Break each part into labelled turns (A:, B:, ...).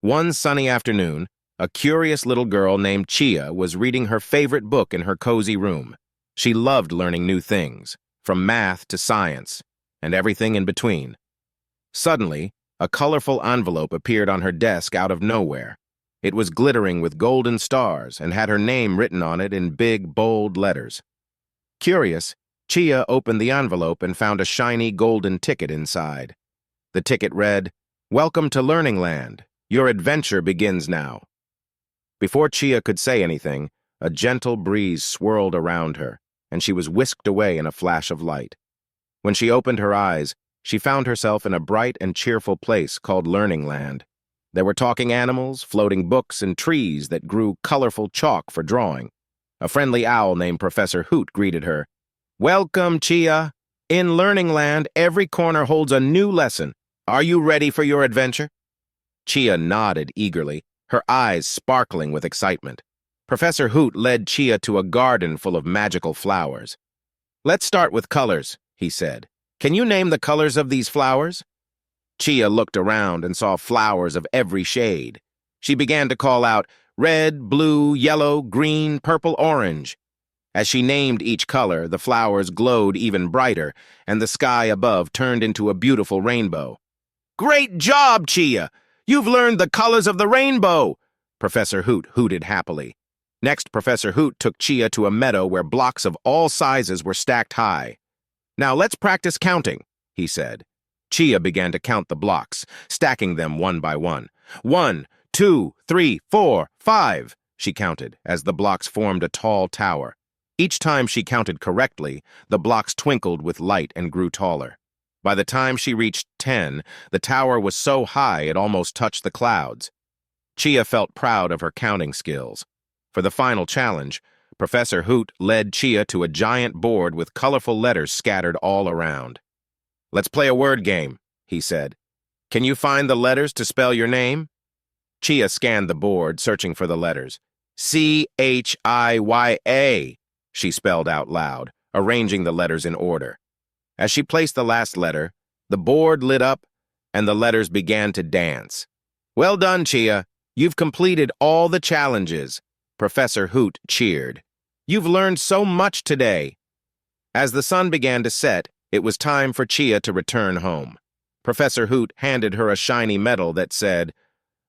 A: One sunny afternoon, a curious little girl named Chiya was reading her favorite book in her cozy room. She loved learning new things, from math to science, and everything in between. Suddenly, a colorful envelope appeared on her desk out of nowhere. It was glittering with golden stars and had her name written on it in big, bold letters. Curious, Chiya opened the envelope and found a shiny golden ticket inside. The ticket read, "Welcome to Learning Land. Your adventure begins now." Before Chiya could say anything, a gentle breeze swirled around her, and she was whisked away in a flash of light. When she opened her eyes, she found herself in a bright and cheerful place called Learning Land. There were talking animals, floating books, and trees that grew colorful chalk for drawing. A friendly owl named Professor Hoot greeted her. "Welcome, Chiya. In Learning Land, every corner holds a new lesson. Are you ready for your adventure?" Chiya nodded eagerly, her eyes sparkling with excitement. Professor Hoot led Chiya to a garden full of magical flowers. "Let's start with colors," he said. "Can you name the colors of these flowers?" Chiya looked around and saw flowers of every shade. She began to call out, "Red, blue, yellow, green, purple, orange." As she named each color, the flowers glowed even brighter, and the sky above turned into a beautiful rainbow. "Great job, Chiya! You've learned the colors of the rainbow!" Professor Hoot hooted happily. Next, Professor Hoot took Chiya to a meadow where blocks of all sizes were stacked high. "Now let's practice counting," he said. Chiya began to count the blocks, stacking them one by one. 1, 2, 3, 4, 5, she counted, as the blocks formed a tall tower. Each time she counted correctly, the blocks twinkled with light and grew taller. By the time she reached 10, the tower was so high it almost touched the clouds. Chiya felt proud of her counting skills. For the final challenge, Professor Hoot led Chiya to a giant board with colorful letters scattered all around. "Let's play a word game," he said. "Can you find the letters to spell your name?" Chiya scanned the board, searching for the letters. "Chiya," she spelled out loud, arranging the letters in order. As she placed the last letter, the board lit up and the letters began to dance. "Well done, Chiya. You've completed all the challenges," Professor Hoot cheered. "You've learned so much today." As the sun began to set, it was time for Chiya to return home. Professor Hoot handed her a shiny medal that said,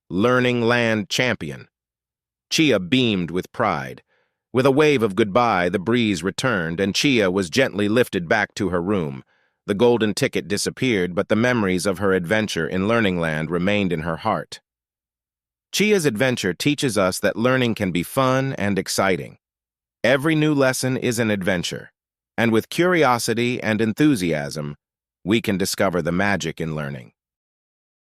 A: "Learning Land Champion." Chiya beamed with pride. With a wave of goodbye, the breeze returned, and Chiya was gently lifted back to her room. The golden ticket disappeared, but the memories of her adventure in Learning Land remained in her heart. Chiya's adventure teaches us that learning can be fun and exciting. Every new lesson is an adventure, and with curiosity and enthusiasm, we can discover the magic in learning.